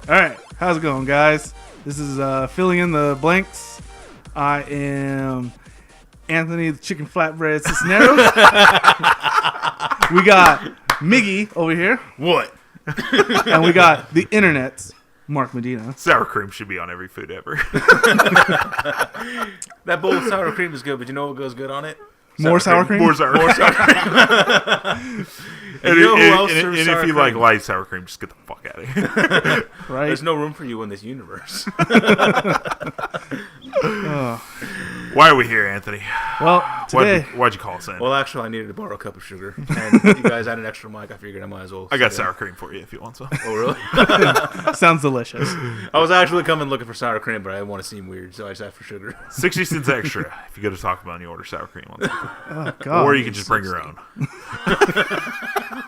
All right, how's it going, guys? This is filling in the blanks. I am Anthony, the chicken flatbread Cisneros. We got Miggy over here. What? And we got the internet's Mark Medina. Sour cream should be on every food ever. That bowl of sour cream is good, but you know what goes good on it? More sour cream? More sour cream. And you know who else serves and sour if you cream? like light sour cream, just get the fuck out of here. Right? There's no room for you in this universe. Why are we here, Anthony? Well, today... Why'd you call us in? Well, actually, I needed to borrow a cup of sugar. And you guys had an extra mic. I figured I might as well. I got sour cream for you if you want some. Oh, really? Sounds delicious. I was actually coming looking for sour cream, but I didn't want to seem weird, so I just asked for sugar. 60 cents extra if you go to Taco Bell and you order sour cream on something. Oh, God. Or you can just bring your own.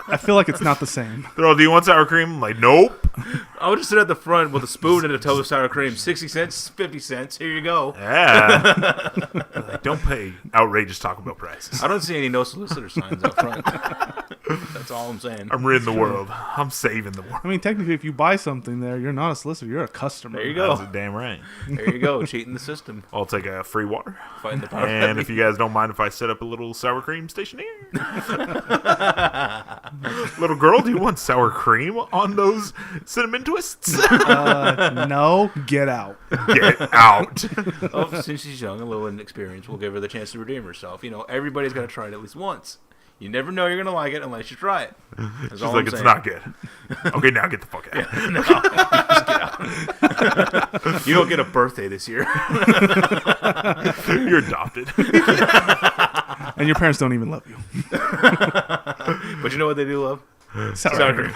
I feel like it's not the same. They're all, do you want sour cream? I'm like, nope. I would just sit at the front with a spoon and a tub of sour cream. 60 cents, 50 cents. Here you go. Yeah. Like, don't pay outrageous Taco Bell prices. I don't see any no solicitor signs out front. That's all I'm saying. I'm ridding the world. I'm saving the world. I mean, technically, if you buy something there, you're not a solicitor. You're a customer. There you go. That's damn right. There you go. Cheating the system. I'll take a free water. Fighting the power. And if you guys don't mind if I set up a little sour cream station here. Little girl, do you want sour cream on those cinnamon twists? No, get out. Get out. Oh, since she's young, a little inexperienced, we'll give her the chance to redeem herself. You know, everybody's got to try it at least once. You never know you're going to like it unless you try it. That's She's all like, I'm it's saying. not good. Okay, now get the fuck out. Yeah, no, just get out. You don't get a birthday this year. You're adopted. And your parents don't even love you. But you know what they do love? Sour cream.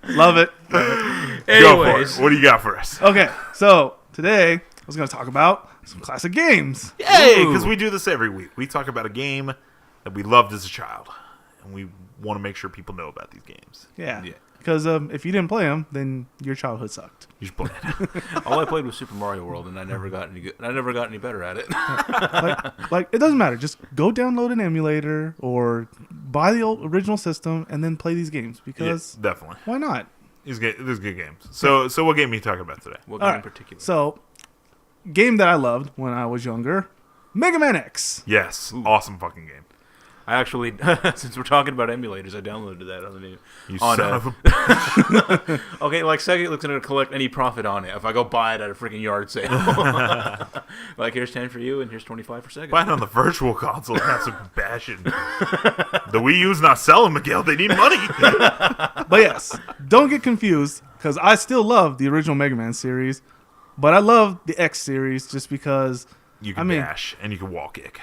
Love it. Go for it. Anyways, What do you got for us? Okay, so today I was going to talk about some classic games. Yay! Ooh. Because we do this every week. We talk about a game that we loved as a child. And we want to make sure people know about these games. Yeah. Yeah. Because if you didn't play them, then your childhood sucked. You should play it. all I played was Super Mario World, and I never got any good. I never got any better at it. Like, it doesn't matter. Just go download an emulator or buy the old original system and then play these games. Because Yeah, definitely. why not? There's good games. So what game are you talking about today? What All game in right. particular? So, game that I loved when I was younger, MegaMan X. Yes. Ooh. Awesome fucking game. I actually, since we're talking about emulators, I downloaded that on the new. You on son of a... Okay, like Sega looks going to collect any profit on it if I go buy it at a freaking yard sale. Like, here's 10 for you and here's 25 for Sega. Buy it on the virtual console. Have some bashing. The Wii U's not selling, Miguel. They need money. But yes, don't get confused because I still love the original Mega Man series, but I love the X series just because. You can dash and you can wall kick.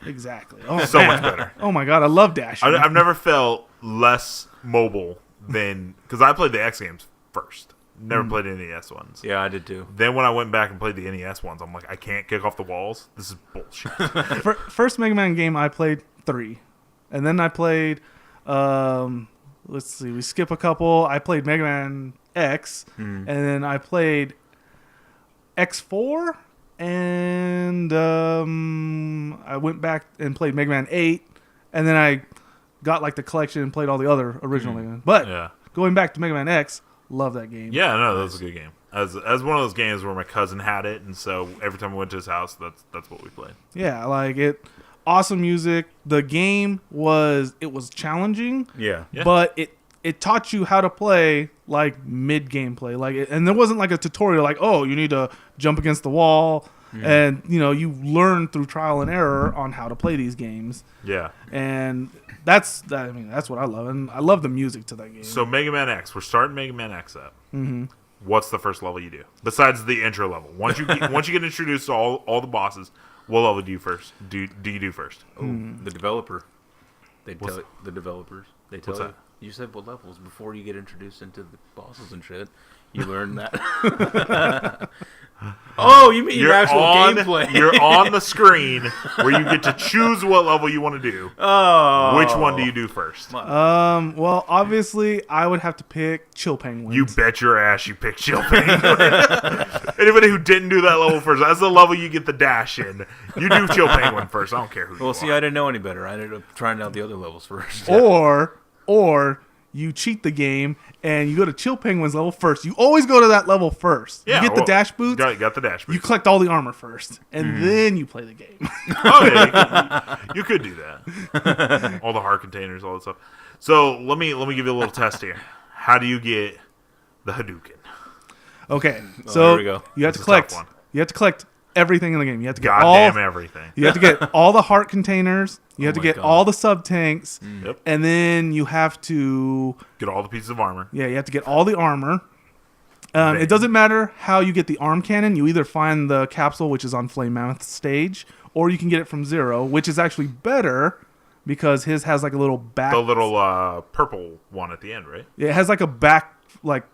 Exactly. Oh, So man. much better. Oh my god, I love dashing. I've never felt less mobile than... Because I played the X games first. Never played any of the NES ones. Yeah, I did too. Then when I went back and played the NES ones, I'm like, I can't kick off the walls. This is bullshit. First Mega Man game I played 3, and then I played. Let's see, we skip a couple. I played Mega Man X, and then I played X4. And I went back and played Mega Man 8, and then I got like the collection and played all the other original Mega Man. But Yeah. going back to Mega Man X, love that game. Yeah, no, that was a good game. As one of those games where my cousin had it, and so every time we went to his house, that's what we played. Yeah, like it. Awesome music. The game was challenging. Yeah. Yeah. But it taught you how to play like mid gameplay, and there wasn't like a tutorial like, oh, you need to jump against the wall, and you learn through trial and error on how to play these games, Yeah. and that's what I love, and I love the music to that game. So Mega Man X, we're starting Mega Man X up. Mm-hmm. What's the first level you do besides the intro level? Once you get introduced to all the bosses, what level do you first? Do you do first? The developer. They tell the developers. They tell What's you. that? You said what levels before you get introduced into the bosses and shit. You learn that. Oh, you mean your actual gameplay? You're on the screen where you get to choose what level you want to do. Oh. Which one do you do first? Well, obviously, I would have to pick Chill Penguins. You bet your ass you picked Chill Penguin. Anybody who didn't do that level first, that's the level you get the dash in. You do Chill Penguin first. I don't care who you Well, are. see, I didn't know any better. I ended up trying out the other levels first. or you cheat the game and you go to Chill Penguin's level first. You always go to that level first. Yeah, you get the dash boots. Got the dash boots. You collect all the armor first, and then you play the game. Oh, yeah, you could do that. All the heart containers, all that stuff. So let me give you a little test here. How do you get the Hadouken? Okay, Oh, so there we go. you have to That's a collect. tough one. You have to collect everything in the game. You have to get Goddamn everything. You have to get all the heart containers. You have to my get God. all the sub tanks, Yep. and then you have to Get all the pieces of armor. you have to get all the armor. It doesn't matter how you get the arm cannon. You either find the capsule, which is on Flame Mammoth's stage, or you can get it from Zero, which is actually better because his has like a little back. The little purple one at the end, right? It has like a back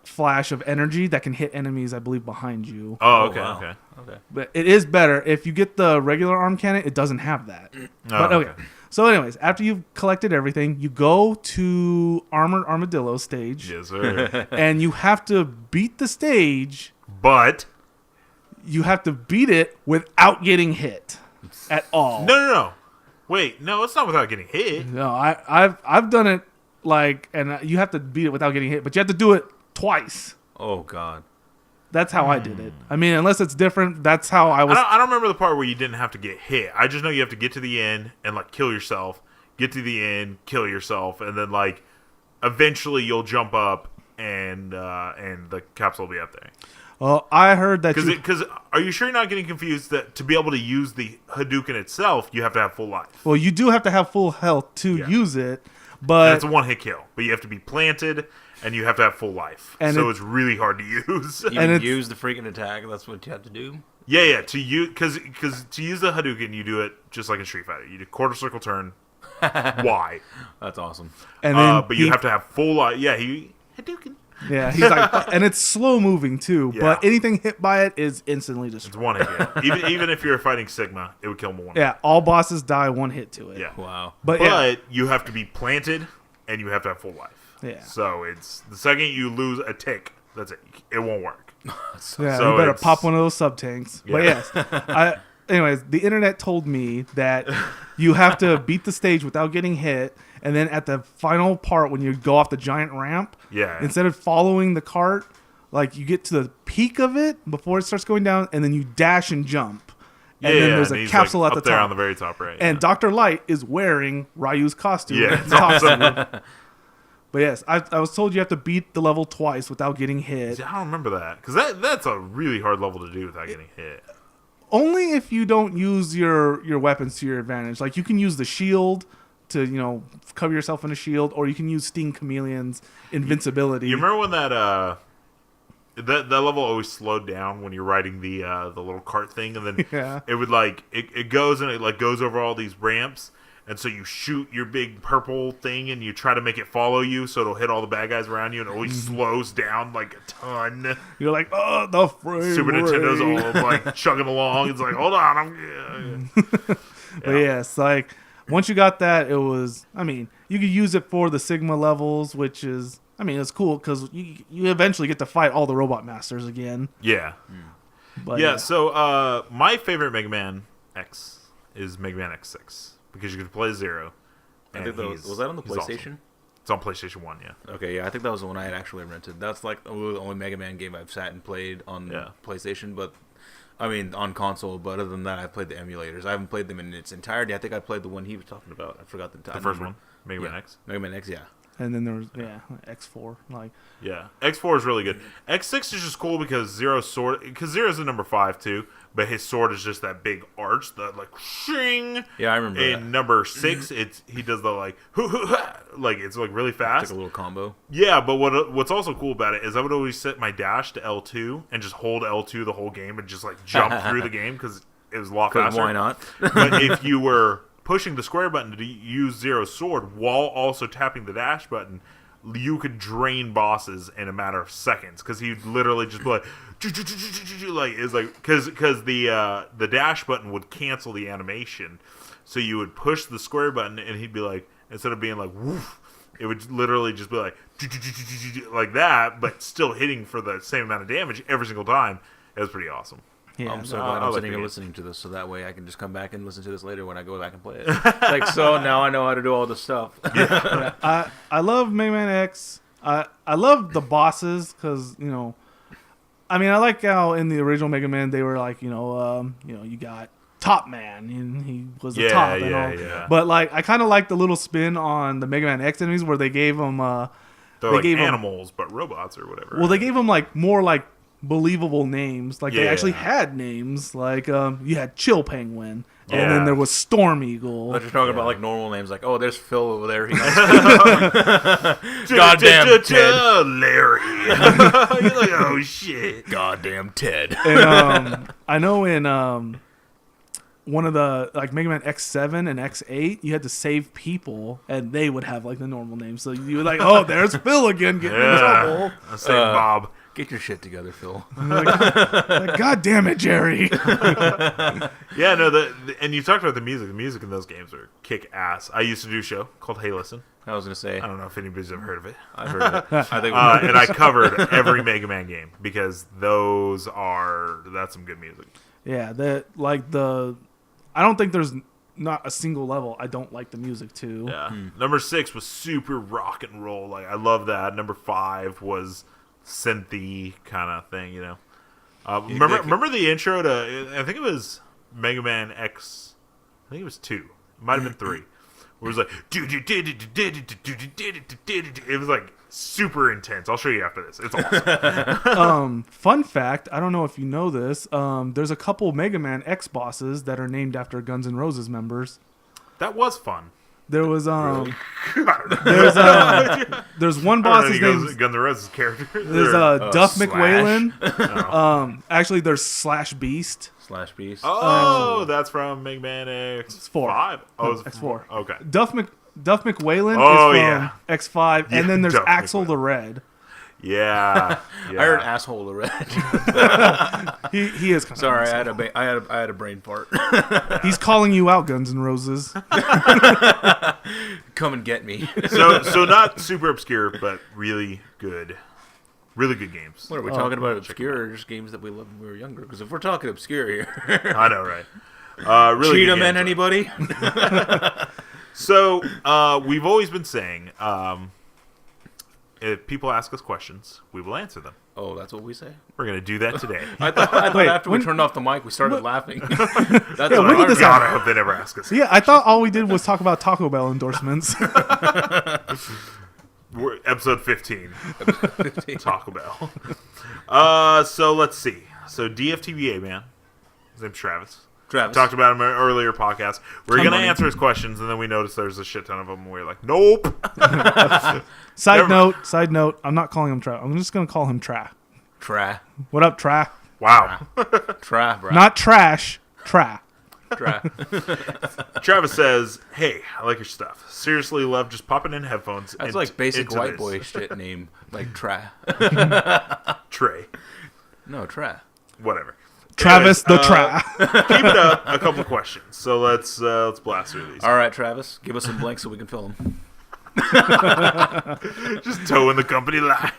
flash of energy that can hit enemies, I believe, behind you. Oh, okay, wow. okay. Okay. But it is better if you get the regular arm cannon. It doesn't have that. But okay. So, anyways, after you've collected everything, you go to Armored Armadillo stage, Yes, sir. and you have to beat the stage. But You have to beat it without getting hit at all. no. Wait, no, it's not without getting hit. No, I've done it and you have to beat it without getting hit, but you have to do it twice. Oh God. That's how I did it. I mean, unless it's different, that's how I was. I don't remember the part where you didn't have to get hit. I just know you have to get to the end and kill yourself. Get to the end, kill yourself, and then eventually you'll jump up and the capsule will be up there. Well, I heard that Because are you sure you're not getting confused that to be able to use the Hadouken itself, you have to have full life? well, you do have to have full health to Yeah. use it, And but it's a one hit kill, but you have to be planted and you have to have full life. And So it- it's really hard to use. You And it's- use the freaking attack. That's what you have to do. Yeah. To use because to use the Hadouken, you do it just like in Street Fighter. You do quarter circle turn, Y. That's awesome. and then But you have to have full life. Yeah, Hadouken. Yeah, he's like, and it's slow moving too. Yeah. But anything hit by it is instantly It's destroyed. one hit kill. even if you're fighting Sigma, it would kill him with one. Yeah, all bosses die one hit to it. Yeah. Wow. but You have to be planted and you have to have full life. Yeah. So it's the second you lose a tick, that's it. It won't work. yeah, so you better it's- pop one of those sub tanks. But Yeah. yes, anyways, the internet told me that you have to beat the stage without getting hit, and then at the final part when you go off the giant ramp, Yeah. instead of following the cart, you get to the peak of it before it starts going down, and then you dash and jump. And then there's and a he's, capsule at up the there top. on the very top, right? And Dr. Light is wearing Ryu's costume. Yeah, at it's the top awesome. screen. But yes, I was told you have to beat the level twice without getting hit. See, I don't remember that because that's a really hard level to do without getting hit. Only if you don't use your weapons to your advantage. Like you can use the shield to cover yourself in a shield, or you can use Sting Chameleon's invincibility. You remember when that level always slowed down when you're riding the little cart thing, and then Yeah. it would it goes and it goes over all these ramps, and so you shoot your big purple thing and you try to make it follow you so it'll hit all the bad guys around you, and it always slows down a ton. You're like, oh, the frame Super Nintendo's rate. all chugging along. It's like, hold on, But yes, once you got that, it was. I mean, you could use it for the Sigma levels, which is. I mean, it's cool because you eventually get to fight all the Robot Masters again. yeah. But Yeah, so my favorite Mega Man X is Mega Man X6 because you can play Zero. I think that was that on the he's awesome. PlayStation? It's on PlayStation 1, yeah. Okay, yeah, I think that was the one I had actually rented. That's the only Mega Man game I've sat and played on PlayStation, but I mean on console. But other than that, I've played the emulators. I haven't played them in its entirety. I think I played the one he was talking about. I forgot the The first one, Mega Man X. Mega Man X, yeah. And then there was X4 Yeah, X4 is really good. X6 is just cool because Zero's the number 5 too, but his sword is just that big arch, that shing. Yeah, I remember that. In number 6, he does the it's really fast. It's like a little combo. Yeah, but what's also cool about it is I would always set my dash to L2 and just hold L2 the whole game and just jump through the game because it was a lot faster. Why not? But if you were pushing the square button to use Zero's sword while also tapping the dash button, you could drain bosses in a matter of seconds because he'd literally just be because the dash button would cancel the animation, so you would push the square button and he'd be instead of being woof, it would literally just be like that, but still hitting for the same amount of damage every single time. It was pretty awesome. Yeah, I'm so I glad I'm like sitting the here game. listening to this, so that way I can just come back and listen to this later when I go back and play it. Like, so now I know how to do all this stuff. I love Mega Man X. I love the bosses because I mean I like how in the original Mega Man they were like you got Top Man and he was the top and all. Yeah. But like I kind of like the little spin on the Mega Man X enemies where they gave them They're like animals, but robots or whatever. well they gave them like more like believable names. Like they Yeah. actually had names. Like you had Chill Penguin. And Yeah. then there was Storm Eagle. But you're talking about like normal names, like, oh, there's Phil over there. He Goddamn Ted. Larry. You're like, oh shit. Goddamn Ted. And I know in one of the like Mega Man X7 and X8, you had to save people, and they would have like the normal names. So you were like, "Oh, there's Phil again, getting in trouble." Same Bob. Get your shit together, Phil. Like, God damn it, Jerry! Yeah, no. And you talked about the music. The music in those games are kick ass. I used to do a show called Hey Listen. I was gonna say, I don't know if anybody's ever heard of it. I've heard of it. I think And I covered every Mega Man game because that's some good music. Yeah, I don't think there's not a single level I don't like the music to. Yeah. Number 6 was super rock and roll. Like I love that. Number 5 was synthy kind of thing, remember the intro to I think it was Mega Man X. I think it was 2. It might have been 3. Where it was like it was like super intense. I'll show you after this. It's awesome. Fun fact, I don't know if you know this, there's a couple Mega Man X bosses that are named after Guns N' Roses members. That was fun. There was Really? there's one boss his name's Guns N' Roses character. there's Duff Slash. McWhalen. Actually there's Slash Beast. Slash Beast. Oh, that's from Mega Man X. It's 4. 5. Oh, No, it's X4. Okay. Duff McWhalen Oh, is from yeah. X5, Yeah, and then there's Duff Axel McWhalen. the Red. Yeah. I heard asshole already. He is kind Sorry, of I had a brain fart. He's calling you out, Guns N' Roses. Come and get me. So not super obscure, but really good games. What are we talking about? Obscure or just games that we loved when we were younger? Because if we're talking obscure here, I know, right? Really Cheetah good Man, games, anybody? So we've always been saying, if people ask us questions, we will answer them. Oh, that's what we say. We're gonna do that today. I thought Wait, after we turned off the mic, we started laughing. That's what when did I this God, happen? I hope they never ask us. Yeah, I thought all we did was talk about Taco Bell endorsements. We're episode 15. Taco Bell. So let's see. So DFTBA, man. His name's Travis. Travis. Talked about him in an earlier podcast. We're Ton going to money. answer his questions, and then we noticed there's a shit ton of them, and we're like, nope. Side note, I'm not calling him Tra. I'm just going to call him Tra. Tra. What up, Tra? Wow. Tra, bro. Not trash, Tra. Tra. Travis says, hey, I like your stuff. Seriously love just popping in headphones. That's like basic into white this. boy shit name. Like Tra. Trey. No, Tra. Whatever. Travis the Anyways, Tra. Keep it up. A couple questions. So let's blast through these. All right, Travis. Give us some blanks so we can fill them. Just towing the company line.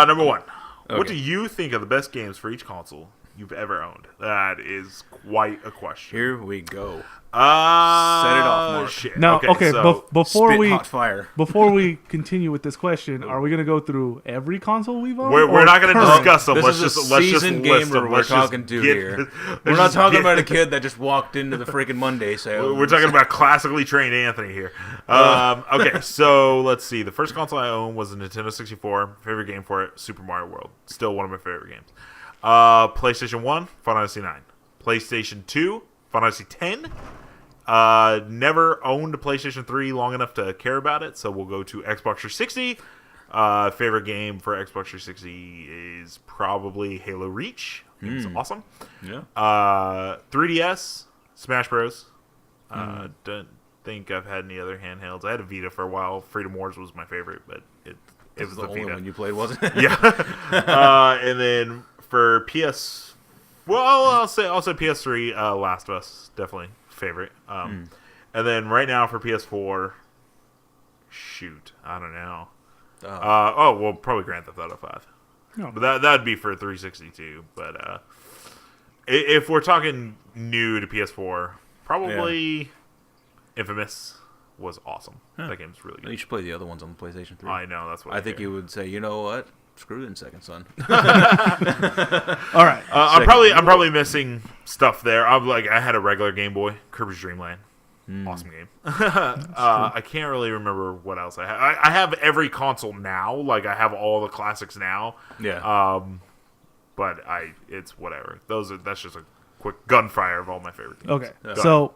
Number 1. What Okay. do you think are the best games for each console you've ever owned? That is quite a question. Here we go. Set it off, Mark. Shit. Now, okay, so before Spit hot fire. before we continue with this question, are we going to go through every console we've owned? we're or not going to current? discuss them. This Let's is just a let's just seasoned list gamer them. we're Let's just talking to get- here. let's We're not just talking get- about a kid that just walked into the freaking Monday sale. We're talking about classically trained Anthony here. Okay, so let's see. The first console I owned was a Nintendo 64. Favorite game for it, Super Mario World. Still one of my favorite games. PlayStation 1, Final Fantasy 9. PlayStation 2, Final Fantasy 10. Never owned a PlayStation 3 long enough to care about it, so we'll go to Xbox 360. Favorite game for Xbox 360 is probably Halo Reach. It's awesome. Yeah. 3DS, Smash Bros. Don't think I've had any other handhelds. I had a Vita for a while. Freedom Wars was my favorite, but it This was is the the only Vita. one you played, wasn't it? Yeah. And then for PS, well, I'll say PS3. Last of Us, definitely favorite. And then right now for PS4, shoot, I don't know. Well, probably Grand Theft Auto 5. No. But that'd be for 362. But if we're talking new to PS4, probably Infamous was awesome. That game's really good. You should play the other ones on the PlayStation 3. I know, that's what I think you would say, you know what? Screw it in second, son. All right. I'm probably missing stuff there. I had a regular Game Boy, Kirby's Dream Land. Awesome game. I can't really remember what else I have. I have every console now. Like, I have all the classics now. Yeah. But it's whatever. That's just a quick gunfire of all my favorite games. Okay. So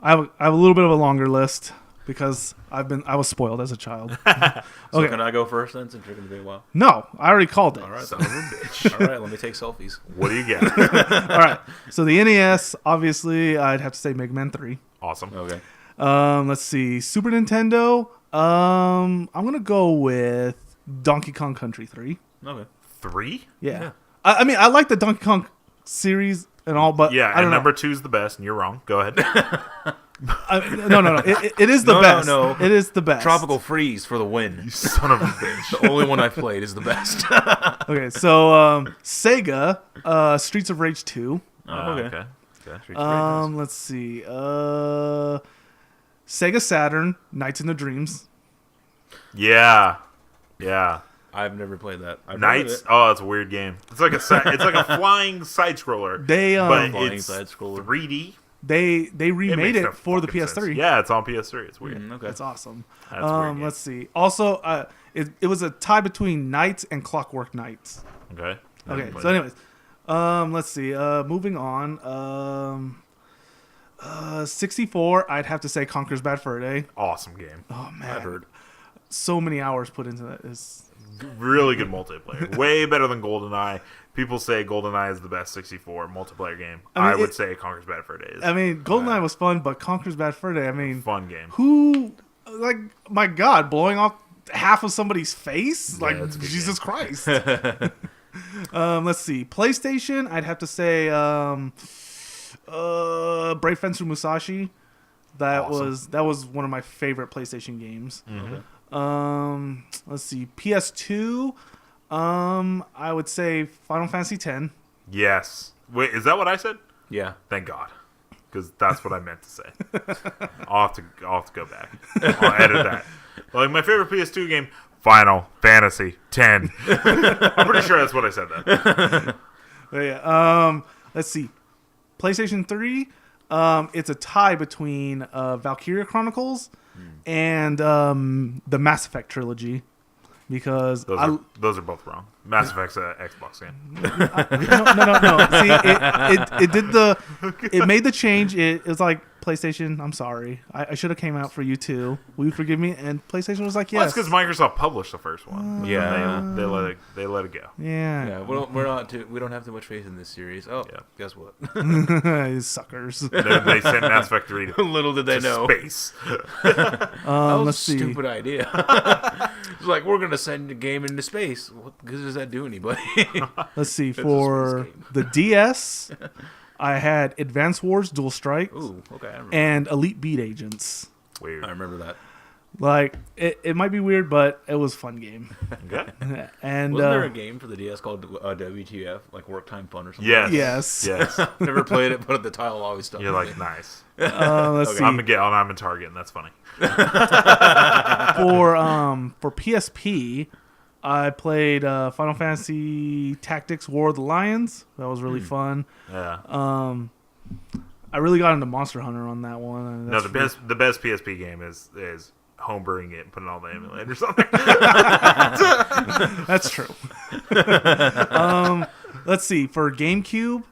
I have a little bit of a longer list because I was spoiled as a child. So Okay. can I go first then, since you're going to be a while? No, I already called it. All right. Son of a bitch. All right, let me take selfies. What do you got? All right. So the NES, obviously, I'd have to say Mega Man 3. Awesome. Okay. Let's see. Super Nintendo. I'm gonna go with Donkey Kong Country 3. Okay. 3? Yeah. I mean, I like the Donkey Kong series and all, but Yeah, I don't and know. number 2 is the best, and you're wrong. Go ahead. No. It is the best. No. It is the best. Tropical Freeze for the win. Son of a bitch. The only one I've played is the best. Okay, so Sega, Streets of Rage 2. Okay. Let's see. Sega Saturn, Nights into Dreams. Yeah. I've never played that. I've Knights. Oh, it's a weird game. It's like a flying side scroller. They but Flying it's side-scroller. 3D. they remade makes it no for the fucking PS3. sense. Yeah, it's on PS3. It's weird. Okay. That's awesome. That's a weird game. Let's see. Also, it was a tie between Knights and Clockwork Knights. Okay. Okay, so anyways, let's see. Moving on. 64, I'd have to say Conker's Bad Fur Day. Awesome game. Oh man, I've heard. so many hours put into that. Really good multiplayer. Way better than GoldenEye. People say GoldenEye is the best 64 multiplayer game. I would say Conker's Bad Fur Day is. I mean, GoldenEye was fun, but Conker's Bad Fur Day, I mean, Fun game. who, like, my God, blowing off half of somebody's face? Yeah, Like, that's a good Jesus Christ. Let's see. PlayStation, I'd have to say Brave Fencer Musashi. That was one of my favorite PlayStation games. Mm-hmm. Let's see. PS2, I would say Final Fantasy X. Yes. Wait, is that what I said? Yeah. Thank God. Because that's what I meant to say. I'll have to go back. I'll edit that. Like, my favorite PS2 game, Final Fantasy X. I'm pretty sure that's what I said then. But yeah. Let's see. PlayStation 3, it's a tie between Valkyria Chronicles and the Mass Effect trilogy. Because those are both wrong. Mass Effect's an Xbox game. No. See, it made the change. It was like, PlayStation, I'm sorry. I should have came out for you too. Will you forgive me? And PlayStation was like, yes. Well, that's because Microsoft published the first one. Yeah. They let it go. Yeah. Yeah, we don't have too much faith in this series. Oh, Yeah. guess what? You suckers. They sent Mass Effect 3 to Little did they know. space. That was Let's a see. stupid idea. It's like, we're going to send a game into space. What good does that do anybody? Let's see. It's a For space game. the DS, I had Advance Wars Dual Strike Ooh, okay. I remember. and Elite Beat Agents. Weird. I remember that. Like, it might be weird, but it was a fun game. Okay. And Wasn't there a game for the DS called WTF, like Work Time Fun or something? Yes. Yes. Yes. Never played it, but the title always stuck. You're with like, me. nice. let's Okay. see. I'm in Target, and that's funny. For PSP, I played Final Fantasy Tactics War of the Lions. That was really fun. Yeah. I really got into Monster Hunter on that one. and No, that's the best PSP game is homebrewing it and putting all the emulators on there. That's true. Let's see. For GameCube,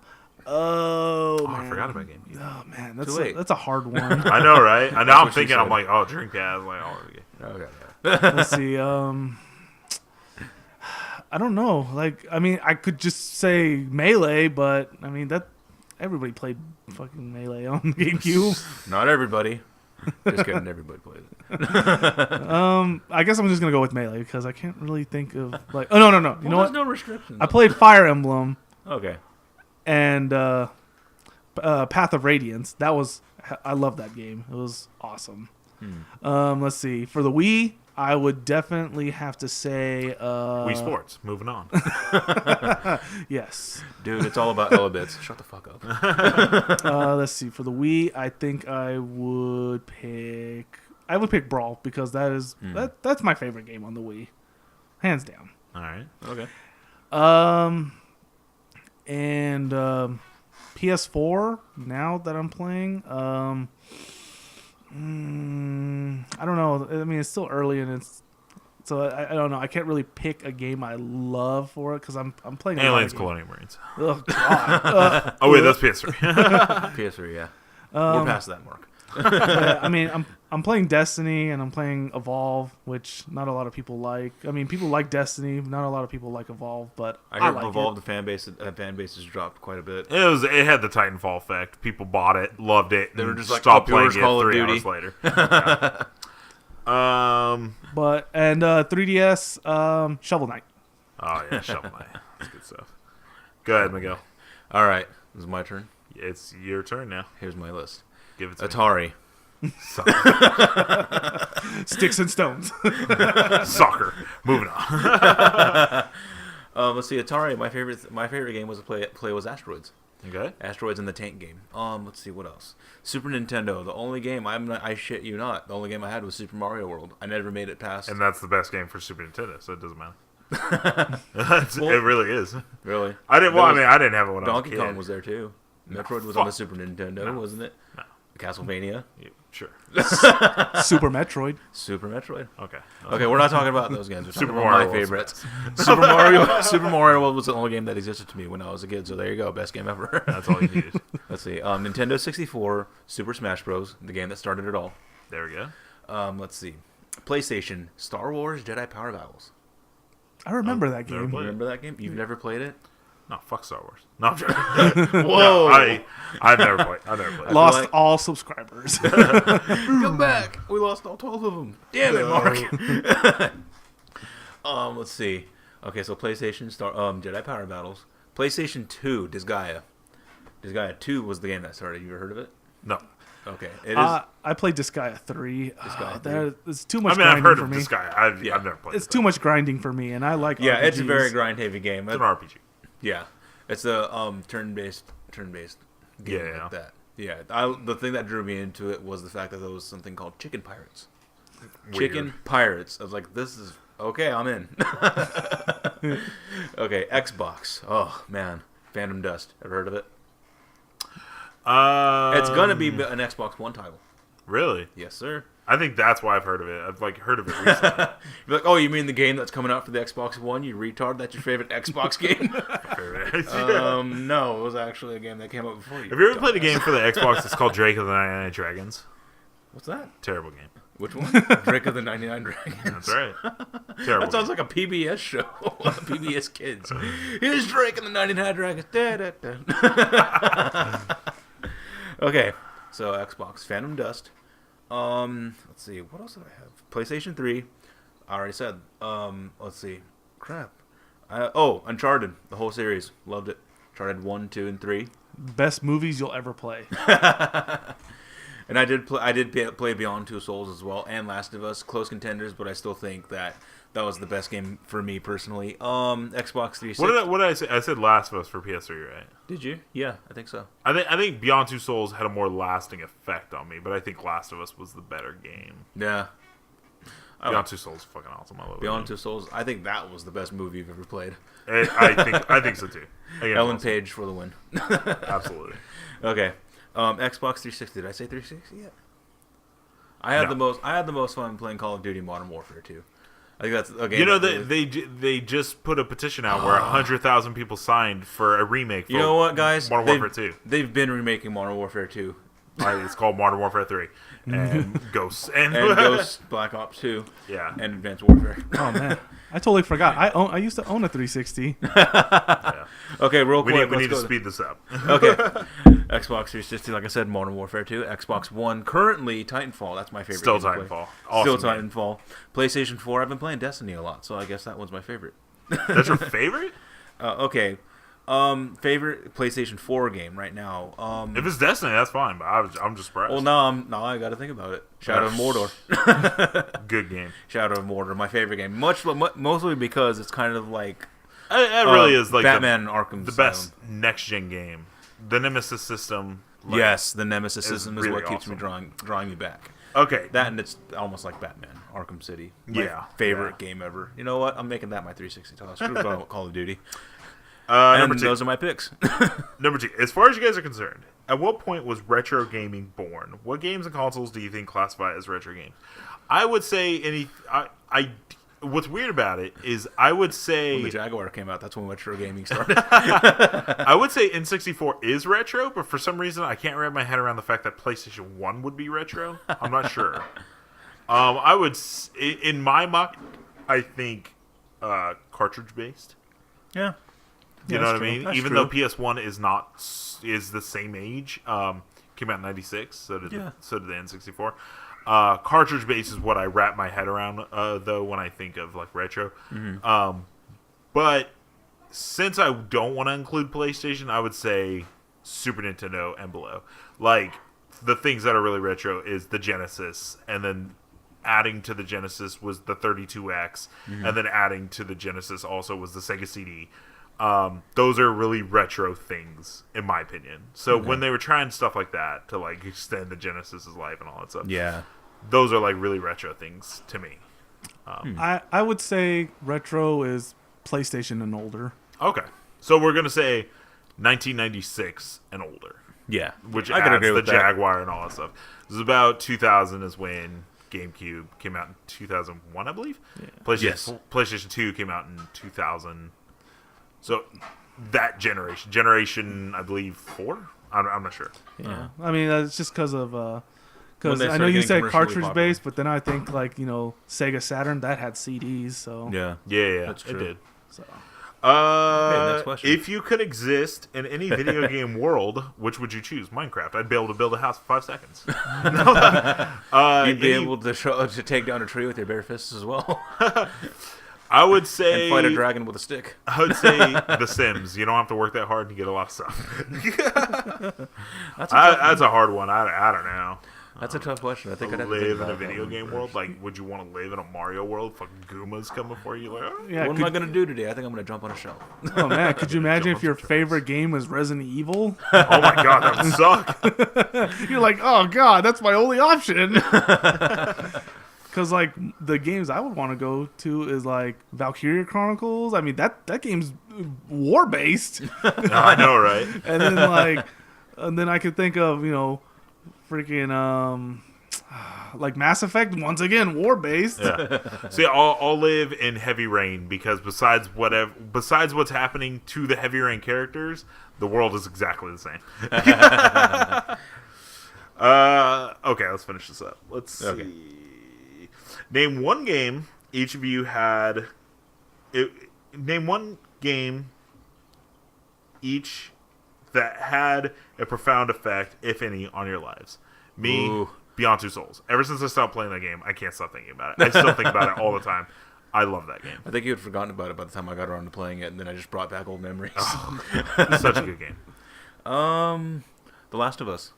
Oh, man. I forgot about GameCube. Oh man, Too late. that's a hard one. I know, right? I know. I'm what she thinking. I'm said. like, oh, Dreamcast. Like, oh, okay. Okay. Let's see. I don't know. Like, I mean, I could just say Melee, but I mean that everybody played fucking Melee on GameCube. Not everybody. Just kidding. Everybody played it. I guess I'm just gonna go with Melee because I can't really think of like. Oh no. You know there's what? no restrictions. I played Fire Emblem Okay. and Path of Radiance. I love that game. It was awesome. Let's see. For the Wii, I would definitely have to say Wii Sports. Moving on. Yes. Dude, it's all about elebits. Shut the fuck up. Let's see. For the Wii, I think I would pick Brawl because that's my favorite game on the Wii, hands down. All right. Okay. And PS4. Now that I'm playing, I don't know. I mean, it's still early, and so I don't know. I can't really pick a game I love for it because I'm playing Aliens Colonial Marines. Oh God. Oh wait, that's PS3. PS3, yeah. We're past that mark. I mean, I'm playing Destiny and I'm playing Evolve, which not a lot of people like. I mean, people like Destiny, not a lot of people like Evolve, but I heard like Evolve, it. the fan base has dropped quite a bit. It had the Titanfall effect. People bought it, loved it. They were just like, stopped oh, playing it Call of 3 Duty. hours later. Yeah. But 3DS Shovel Knight. Oh yeah, Shovel Knight. That's good stuff. Go ahead, Miguel. All right, this is my turn. It's your turn now. Here's my list. Give it to Atari. me. Soccer. Sticks and Stones. Soccer. Moving on. Let's see, Atari. My favorite game was to play was Asteroids. Okay. Asteroids and the Tank game. Let's see what else. Super Nintendo. The only game I shit you not. The only game I had was Super Mario World. I never made it past. And that's the best game for Super Nintendo, so it doesn't matter. It really is. Really? I didn't have it when I was a Donkey kid. Kong was there too. Metroid was fuck. on the Super Nintendo, No. wasn't it? No. Castlevania. Yeah, sure. Super Metroid. Super Metroid. Okay. Okay, we're not talking about those games. We're talking Super about Mario my World's favorites. Super Mario World was the only game that existed to me when I was a kid. So there you go, best game ever. That's all you needed. Let's see. Nintendo 64, Super Smash Bros. The game that started it all. There we go. Let's see. PlayStation, Star Wars Jedi Power Battles. I remember that never game. played it. Remember that game? You've never played it? No, fuck Star Wars. No, I'm joking. Whoa! No, I've never played. Lost like- all subscribers. Come back! We lost all 12 of them. Damn it, Mark. Let's see. Okay, so PlayStation Jedi Power Battles. PlayStation 2, Disgaea. Disgaea 2 was the game that started. You ever heard of it? No. Okay, it is. I played Disgaea 3. Disgaea 3. It's too much I've grinding heard for of me. this guy. I've never played. It's too much grinding for me, and I like Yeah, RPGs. it's a very grind-heavy game. It's an RPG. Yeah, it's a turn-based game Yeah. like that. Yeah, the thing that drew me into it was the fact that there was something called Chicken Pirates. Weird. Chicken Pirates. I was like, this is okay. I'm in. Okay, Xbox. Oh man, Phantom Dust. Ever heard of it? It's gonna be an Xbox One title. Really? Yes, sir. I think that's why I've heard of it. I've heard of it recently. You're like, oh, you mean the game that's coming out for the Xbox One? You retard. That's your favorite Xbox game? No, it was actually a game that came out before you. Have you ever played a game for the Xbox that's called Drake of the 99 Dragons? What's that? Terrible game. Which one? Drake of the 99 Dragons. That's right. Terrible. That sounds like a PBS show. PBS Kids. Here's Drake and the 99 Dragons. Da, da, da. Okay, so Xbox, Phantom Dust. Let's see, what else did I have? PlayStation 3. I already said. Let's see. Crap. Uncharted, the whole series. Loved it. Uncharted 1, 2, and 3. Best movies you'll ever play. And I did play Beyond Two Souls as well, and Last of Us, close contenders, but I still think that was the best game for me personally. Xbox 360. What did I say? I said Last of Us for PS3, right? Did you? Yeah, I think so. I think Beyond Two Souls had a more lasting effect on me, but I think Last of Us was the better game. Yeah. Beyond Two Souls is fucking awesome. I love it. Beyond Two Souls, I think that was the best movie you've ever played. I think so too. Again, Ellen awesome. Page for the win. Absolutely. Okay. Xbox 360. Did I say 360 yet? I had the most fun playing Call of Duty Modern Warfare 2. I think that's a game. You know they just put a petition out where 100,000 people signed for a remake. For You know what, guys? Modern Warfare 2. They've been remaking Modern Warfare 2. It's called Modern Warfare 3 and Ghosts and Ghost Black Ops 2. Yeah. And Advanced Warfare. Oh man, I totally forgot. I used to own a 360. Yeah. Okay, real We quick. need to let's go. speed this up. Okay. Xbox 360, like I said, Modern Warfare 2. Xbox One, currently Titanfall. That's my favorite. Still game to play. Titanfall. Awesome Still game. Titanfall. PlayStation 4. I've been playing Destiny a lot, so I guess that one's my favorite. That's your favorite? Okay. Favorite PlayStation 4 game right now. If it's Destiny, that's fine. But I'm just surprised. Well, now I got to think about it. Shadow of Mordor. Good game. Shadow of Mordor, my favorite game. Mostly because it's kind of like it really is like Batman Arkham. The best next gen game. The Nemesis system. Like, yes, the Nemesis system is really what keeps awesome. me drawing me back. Okay. That and it's almost like Batman Arkham City. My favorite game ever. You know what? I'm making that my 360 title. Screw Call of Duty. Number 2. Those are my picks. Number 2. As far as you guys are concerned, at what point was retro gaming born? What games and consoles do you think classify as retro games? I would say what's weird about it is I would say when the Jaguar came out, that's when retro gaming started. I would say N64 is retro, but for some reason I can't wrap my head around the fact that PlayStation 1 would be retro. I'm not sure. I would, in my mind, I think cartridge based. Yeah. You know what I mean? That's Even true. though PS1 is the same age, came out in '96, so did the N64. Cartridge based is what I wrap my head around, though, when I think of like retro. Mm-hmm. But since I don't want to include PlayStation, I would say Super Nintendo and below. Like the things that are really retro is the Genesis, and then adding to the Genesis was the 32X, and then adding to the Genesis also was the Sega CD. Those are really retro things, in my opinion. So when they were trying stuff like that to like extend the Genesis's life and all that stuff, those are like really retro things to me. I would say retro is PlayStation and older. Okay, so we're gonna say 1996 and older. Yeah, which I can adds agree the with that. Jaguar and all that stuff. This is about 2000 is when GameCube came out in 2001, I believe. Yeah. PlayStation 2 came out in 2000. So that generation, I believe 4. I'm not sure. Yeah, I mean it's just because of When because they I know started you getting said commercially cartridge based, but then I think like Sega Saturn that had CDs, so Yeah, Yeah, That's it true. did. So next question. If you could exist in any video game world, which would you choose? Minecraft. I'd be able to build a house in 5 seconds. you'd be able to take down a tree with your bare fists as well, I would say and fight a dragon with a stick. I would say The Sims. You don't have to work that hard to get a lot of stuff. That's a hard one. I don't know. That's a tough question. I think I'd have to Live think in a about that video one game first. world? Like, would you want to live in a Mario world? Fucking Goombas coming for you? Like, oh. yeah, What am I gonna do today? I think I'm gonna jump on a shelf. oh man, could you imagine Jump if your off the favorite game was Resident Evil? Oh my god, that would suck. You're like, oh god, that's my only option. Because like the games I would want to go to is like Valkyria Chronicles. I mean that game's war based. I know, right? And then I could think of freaking like Mass Effect, once again war based. Yeah. See, I'll live in Heavy Rain because besides what's happening to the Heavy Rain characters, the world is exactly the same. Okay, let's finish this up. Let's see. Name one game each of you had. Name one game each that had a profound effect, if any, on your lives. Me, Ooh. Beyond Two Souls. Ever since I stopped playing that game, I can't stop thinking about it. I still think about it all the time. I love that game. I think you had forgotten about it by the time I got around to playing it, and then I just brought back old memories. It's such a good game. The Last of Us.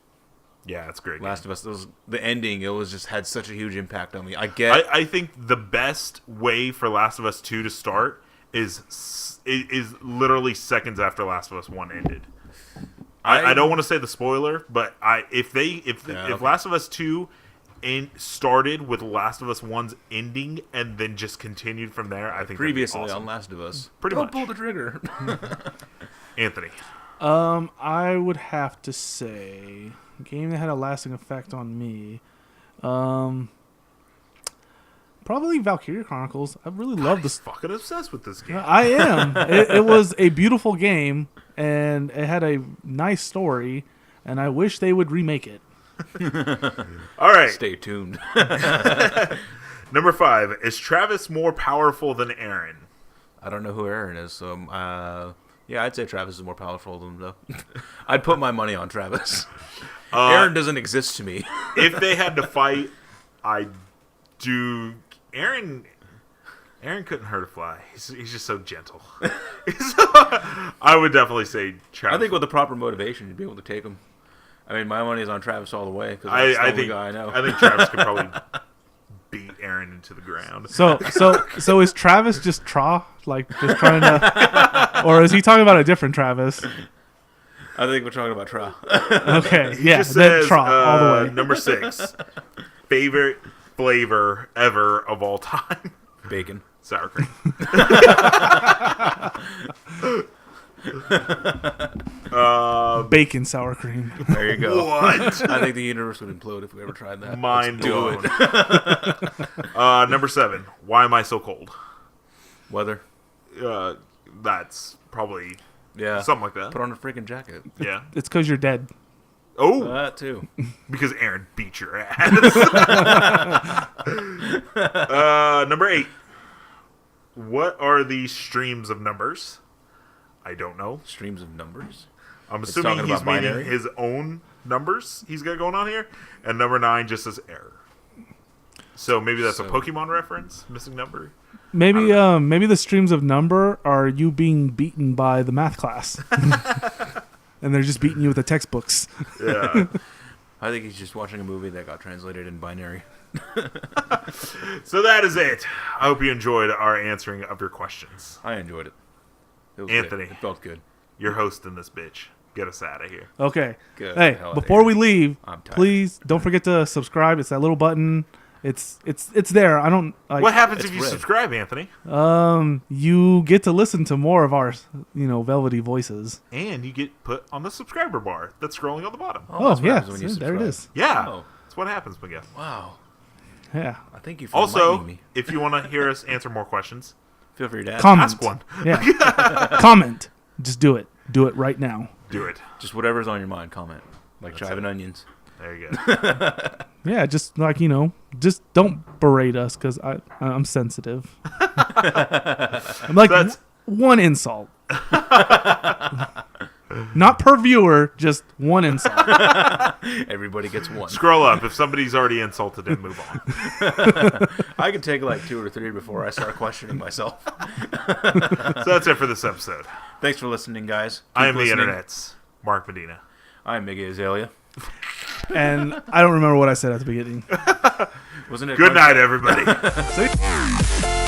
Yeah, it's a great. Last of Us. The ending. It was just had such a huge impact on me. I think the best way for Last of Us 2 to start is literally seconds after Last of Us 1 ended. I don't want to say the spoiler, but if Last of Us 2 started with Last of Us 1's ending and then just continued from there, I think previously that'd be awesome. on Last of Us. Pretty Don't much. pull the trigger. Anthony. I would have to say a game that had a lasting effect on me. Probably Valkyria Chronicles. I really love this. Fucking obsessed with this game. I am. It was a beautiful game, and it had a nice story, and I wish they would remake it. All right. Stay tuned. Number 5. Is Travis more powerful than Aaron? I don't know who Aaron is, so yeah, I'd say Travis is more powerful than him, though. I'd put my money on Travis. Aaron doesn't exist to me. If they had to fight, I do. Aaron Aaron couldn't hurt a fly. He's just so gentle. I would definitely say Travis. I think with the proper motivation, you'd be able to take him. I mean, my money is on Travis all the way because I the think guy I know. I think Travis could probably beat Aaron into the ground. So is Travis just like just trying to, or is he talking about a different Travis? I think we're talking about Tra. Okay, He yeah, just then says, all the way. Number 6, favorite flavor ever of all time. Bacon. Sour cream. Bacon sour cream. There you go. What? I think the universe would implode if we ever tried that. Mind Do blown. Number 7, why am I so cold? Weather. That's probably Yeah. something like that. Put on a freaking jacket. Yeah. It's because you're dead. Oh, That too. because Aaron beat your ass. Number 8, what are the streams of numbers? I don't know. Streams of numbers. I'm It's assuming talking he's about meaning binary? his own numbers he's got going on here. And number 9 just says error. So maybe that's a So- Pokemon reference? Missing number? Maybe maybe the streams of number are you being beaten by the math class. And they're just beating you with the textbooks. Yeah. I think he's just watching a movie that got translated in binary. So that is it. I hope you enjoyed our answering of your questions. I enjoyed it. It was Anthony. Good. It felt good. You're hosting this bitch. Get us out of here. Okay. Good. Hey, Hell, before we leave, I'm tired. please don't forget to subscribe. It's that little button. It's there. I don't like. What happens It's if you red. subscribe, Anthony? You get to listen to more of our, velvety voices. And you get put on the subscriber bar that's scrolling on the bottom. Oh, that's what yeah, happens when you see, there it subscribe. is. Yeah. Oh. That's what happens, Miguel. Wow. Yeah. I thank you for Also, enlightening me. if you want to hear us answer more questions, Feel free to ask. Comment. ask one. Yeah. Comment. Just do it. Do it right now. Do it. Just whatever's on your mind, comment. Like That's chive and it. onions. There you go. Yeah, just like just don't berate us because I'm sensitive. I'm like That's- one insult, not per viewer, just one insult. Everybody gets one. Scroll up. If somebody's already insulted, then move on. I can take like 2 or 3 before I start questioning myself. So that's it for this episode. Thanks for listening, guys. Keep I am the listening. internet's Mark Medina. I'm Miggy Azalea. And I don't remember what I said at the beginning. Wasn't it? Good night, everybody. See?